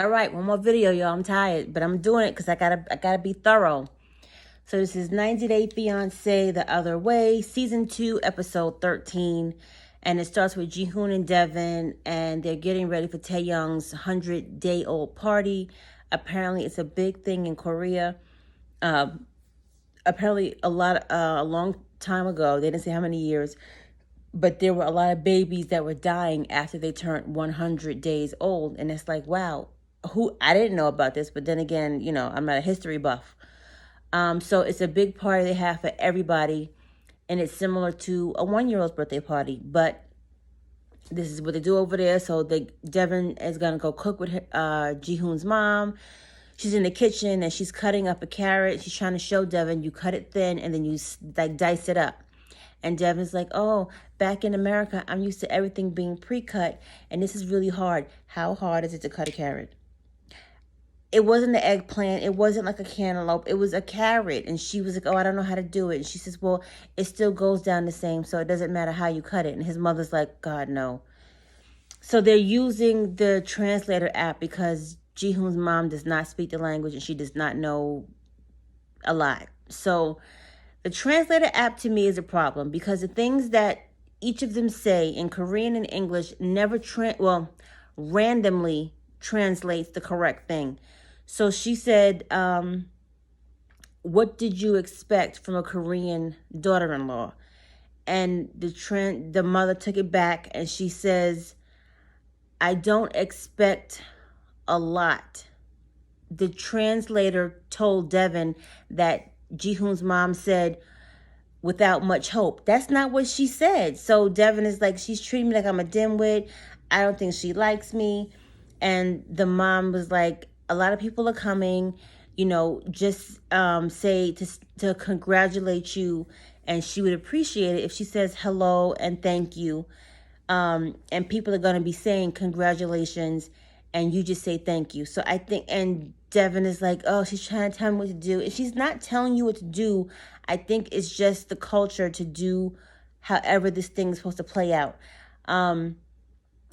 All right, one more video, y'all. I'm tired, but I'm doing it because I gotta be thorough. So this is 90 Day Fiancé The Other Way, Season 2, Episode 13. And it starts with Ji-hoon and Devin, and they're getting ready for Taeyoung's 100-day-old party. Apparently, it's a big thing in Korea. Apparently, a long time ago, they didn't say how many years, but there were a lot of babies that were dying after they turned 100 days old. And it's like, wow, I didn't know about this, but then again, I'm not a history buff. So it's a big party they have for everybody, and it's similar to a 1-year-old's birthday party, but this is what they do over there. So Devin is gonna go cook with Ji-hoon's mom. She's in the kitchen and she's cutting up a carrot. She's trying to show Devin, you cut it thin and then you like dice it up. And Devin's like, oh, back in America, I'm used to everything being pre-cut, and this is really hard. How hard is it to cut a carrot? It wasn't an eggplant. It wasn't like a cantaloupe. It was a carrot. And she was like, oh, I don't know how to do it. And she says, well, it still goes down the same, so it doesn't matter how you cut it. And his mother's like, God, no. So they're using the translator app because Ji-hoon's mom does not speak the language and she does not know a lot. So the translator app to me is a problem because the things that each of them say in Korean and English never randomly translates the correct thing. So she said, what did you expect from a Korean daughter-in-law? And the mother took it back and she says, I don't expect a lot. The translator told Devin that Ji-hoon's mom said, without much hope. That's not what she said. So Devin is like, she's treating me like I'm a dimwit. I don't think she likes me. And the mom was like, a lot of people are coming, just say to congratulate you. And she would appreciate it if she says hello and thank you. And people are going to be saying congratulations and you just say thank you. So I think, and Devin is like, oh, she's trying to tell me what to do. If she's not telling you what to do, I think it's just the culture to do however this thing is supposed to play out.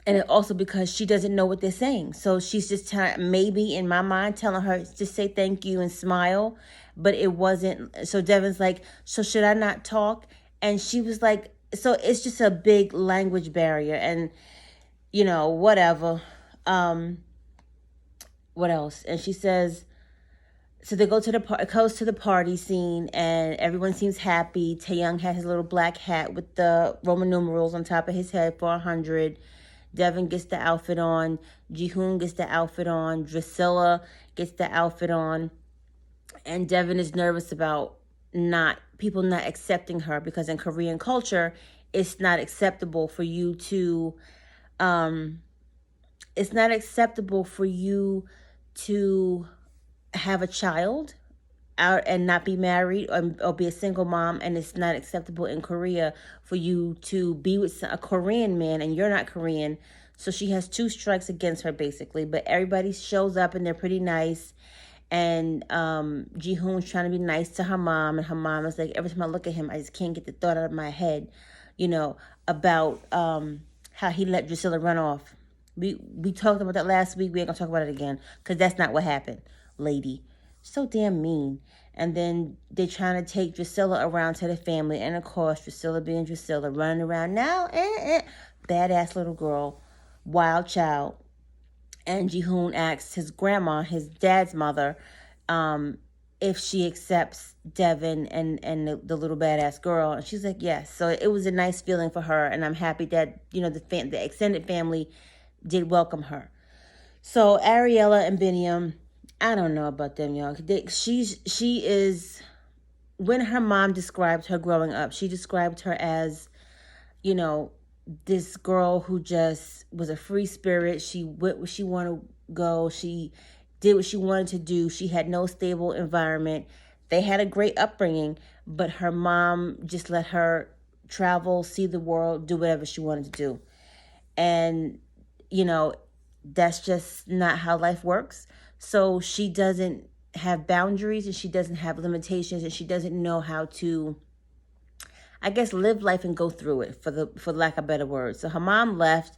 And also because she doesn't know what they're saying. So she's just maybe in my mind telling her to say thank you and smile, but it wasn't. So Devin's like, so should I not talk? And she was like, so it's just a big language barrier and, whatever. What else? And she says, so they go to the party scene and everyone seems happy. Taeyoung has his little black hat with the Roman numerals on top of his head for 100. Devin gets the outfit on. Ji-hoon gets the outfit on. Drusilla gets the outfit on. And Devin is nervous about people not accepting her because in Korean culture, it's not acceptable for you to have a child out and not be married or be a single mom, and it's not acceptable in Korea for you to be with a Korean man and you're not Korean. So she has 2 strikes against her basically, but everybody shows up and they're pretty nice. And Ji-hoon's trying to be nice to her mom, and her mom is like, every time I look at him, I just can't get the thought out of my head, about how he let Drusilla run off. We talked about that last week. We ain't gonna talk about it again because that's not what happened, lady. So damn mean. And then they're trying to take Drusilla around to the family. And of course, Drusilla being Drusilla, running around now. Badass little girl, wild child. And Ji-hoon asks his grandma, his dad's mother, if she accepts Devin and the little badass girl. And she's like, yes. So it was a nice feeling for her. And I'm happy that, the extended family did welcome her. So Ariella and Biniam, I don't know about them, y'all. She is, when her mom described her growing up, she described her as, this girl who just was a free spirit. She went where she wanted to go. She did what she wanted to do. She had no stable environment. They had a great upbringing, but her mom just let her travel, see the world, do whatever she wanted to do. And, that's just not how life works. So she doesn't have boundaries and she doesn't have limitations and she doesn't know how to, I guess, live life and go through it, for lack of better words. So her mom left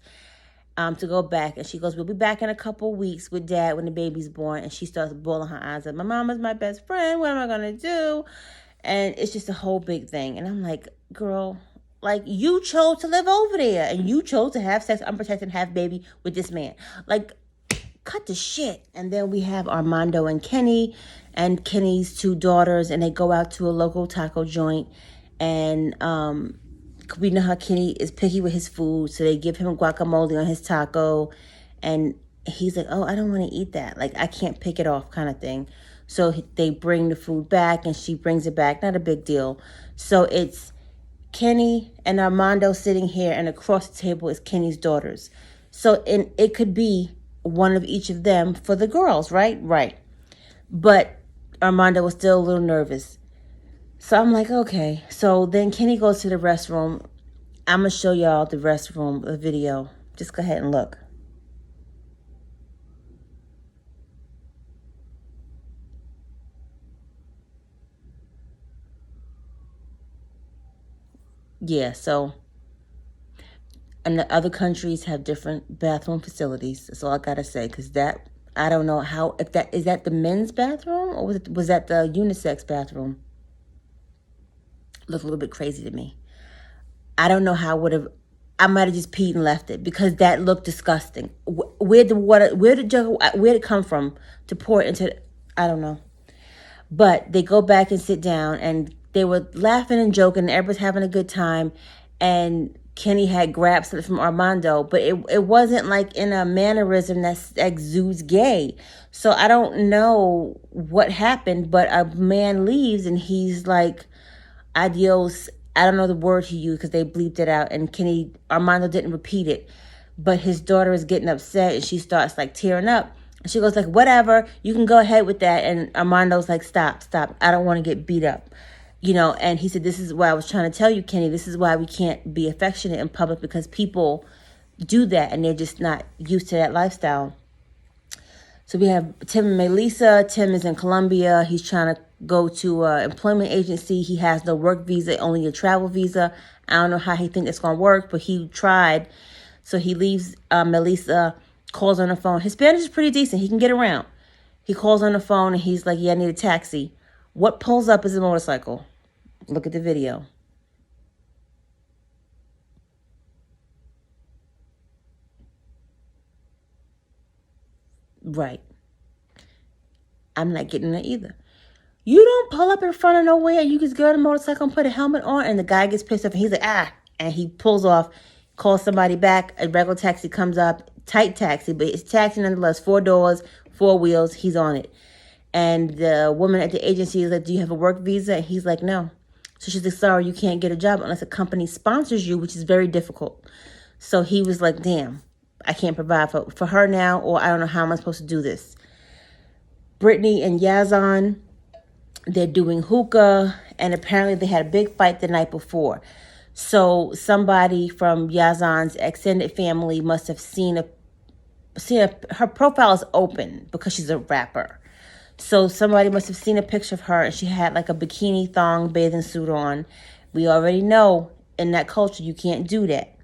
to go back. And she goes, we'll be back in a couple weeks with Dad when the baby's born. And she starts bawling her eyes out. My mama's my best friend. What am I going to do? And it's just a whole big thing. And I'm like, girl, like, you chose to live over there. And you chose to have sex unprotected and have baby with this man. Like, cut the shit. And then we have Armando and Kenny's 2 daughters. And they go out to a local taco joint. And we know how Kenny is picky with his food, so they give him guacamole on his taco, and he's like, oh, I don't want to eat that. Like, I can't pick it off kind of thing. So they bring the food back, and she brings it back. Not a big deal. So it's Kenny and Armando sitting here, and across the table is Kenny's daughters. So it could be one of each of them for the girls, right? Right. But Armando was still a little nervous. So I'm like, okay. So then Kenny goes to the restroom. I'm going to show y'all the restroom, the video. Just go ahead and look. Yeah, so, and the other countries have different bathroom facilities. That's all I got to say. Because that, I don't know how, if that, is that the men's bathroom? Or was that the unisex bathroom? Looked a little bit crazy to me. I don't know how I might have just peed and left it because that looked disgusting. Where did it come from to pour it into? I don't know. But they go back and sit down, and they were laughing and joking, and everybody's having a good time. And Kenny had grabbed something from Armando, but it wasn't like in a mannerism that exudes gay. So I don't know what happened, but a man leaves, and he's like, adios. I don't know the word he used because they bleeped it out, and Armando didn't repeat it, but his daughter is getting upset, and she starts like tearing up, and she goes like, whatever, you can go ahead with that. And Armando's like, stop, I don't want to get beat up, and he said, this is why I was trying to tell you, Kenny, this is why we can't be affectionate in public, because people do that and they're just not used to that lifestyle. So we have Tim and Melissa. Tim is in Colombia. He's trying to go to an employment agency. He has no work visa, only a travel visa. I don't know how he thinks it's going to work, but he tried. So he leaves Melissa, calls on the phone. His Spanish is pretty decent. He can get around. He calls on the phone, and he's like, yeah, I need a taxi. What pulls up is a motorcycle. Look at the video. Right. I'm not getting it either. You don't pull up in front of nowhere. You just get on a motorcycle and put a helmet on, and the guy gets pissed off, and he's like, and he pulls off, calls somebody back. A regular taxi comes up, tight taxi, but it's taxi nonetheless, 4 doors, 4 wheels. He's on it. And the woman at the agency is like, do you have a work visa? And he's like, no. So she's like, sorry, you can't get a job unless a company sponsors you, which is very difficult. So he was like, damn, I can't provide for her now, or I don't know how am I supposed to do this. Brittany and Yazan, they're doing hookah, and apparently they had a big fight the night before. So somebody from Yazan's extended family must have seen her profile is open because she's a rapper. So somebody must have seen a picture of her, and she had like a bikini thong bathing suit on. We already know in that culture you can't do that.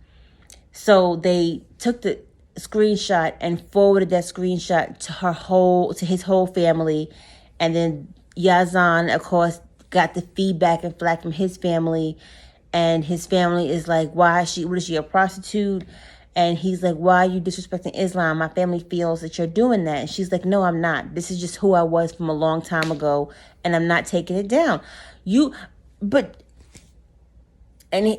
So they took the screenshot and forwarded that screenshot to his whole family, and then Yazan, of course, got the feedback and flack from his family, and his family is like, what is she, a prostitute? And he's like, why are you disrespecting Islam? My family feels that you're doing that. And she's like, no, I'm not. This is just who I was from a long time ago, and I'm not taking it down. Let me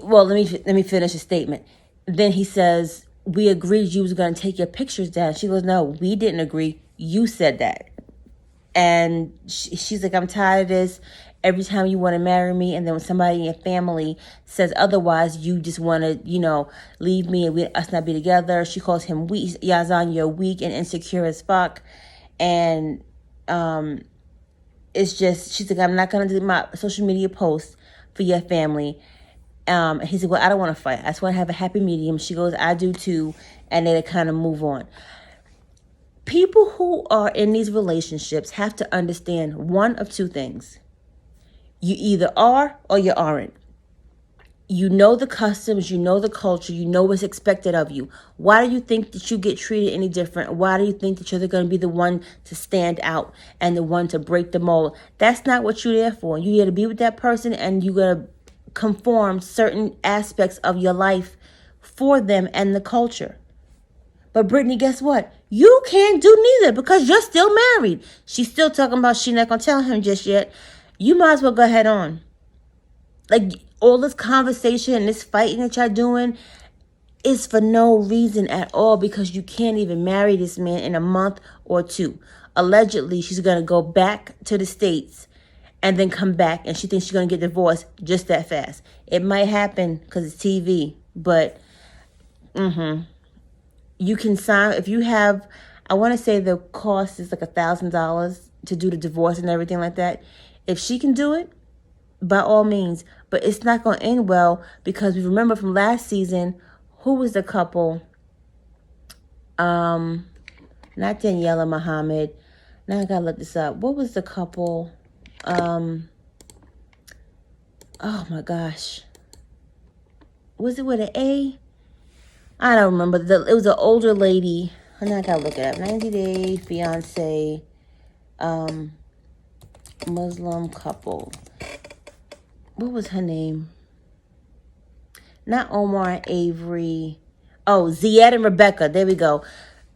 finish the statement. Then he says, we agreed you was going to take your pictures down. She goes, no, we didn't agree. You said that. And she's like, I'm tired of this. Every time you want to marry me, and then when somebody in your family says otherwise, you just want to, leave me and us not be together. She calls him weak. Yazan, you're weak and insecure as fuck. And it's just, she's like, I'm not going to do my social media posts for your family. And he said, well, I don't want to fight. I just want to have a happy medium. She goes, I do too. And they kind of move on. People who are in these relationships have to understand one of two things. You either are or you aren't. You know the customs, you know the culture, you know what's expected of you. Why do you think that you get treated any different? Why do you think that you're going to be the one to stand out and the one to break the mold? That's not what you're there for. You're there to be with that person, and you're going to conform certain aspects of your life for them and the culture. But Brittany, guess what? You can't do neither because you're still married. She's still talking about she's not going to tell him just yet. You might as well go ahead on. Like, all this conversation and this fighting that y'all doing is for no reason at all, because you can't even marry this man in a month or two. Allegedly, she's going to go back to the States and then come back, and she thinks she's going to get divorced just that fast. It might happen because it's TV, but you can sign, if you have, I want to say the cost is like $1,000 to do the divorce and everything like that. If she can do it, by all means, but it's not going to end well, because we remember from last season, who was the couple? Not Daniela Muhammad. Now I gotta look this up. What was the couple? Oh my gosh. Was it with an A? I don't remember. It was an older lady. Now I gotta look it up. 90 Day Fiancé, Muslim couple. What was her name? Not Omar and Avery. Oh, Ziad and Rebecca. There we go.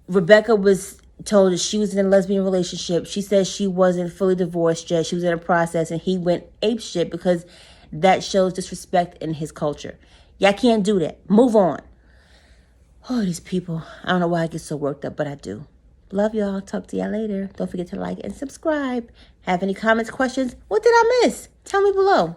Rebecca was told that she was in a lesbian relationship. She said she wasn't fully divorced yet. She was in a process, and he went apeshit because that shows disrespect in his culture. Y'all can't do that. Move on. Oh, these people. I don't know why I get so worked up, but I do. Love y'all. Talk to y'all later. Don't forget to like and subscribe. Have any comments, questions? What did I miss? Tell me below.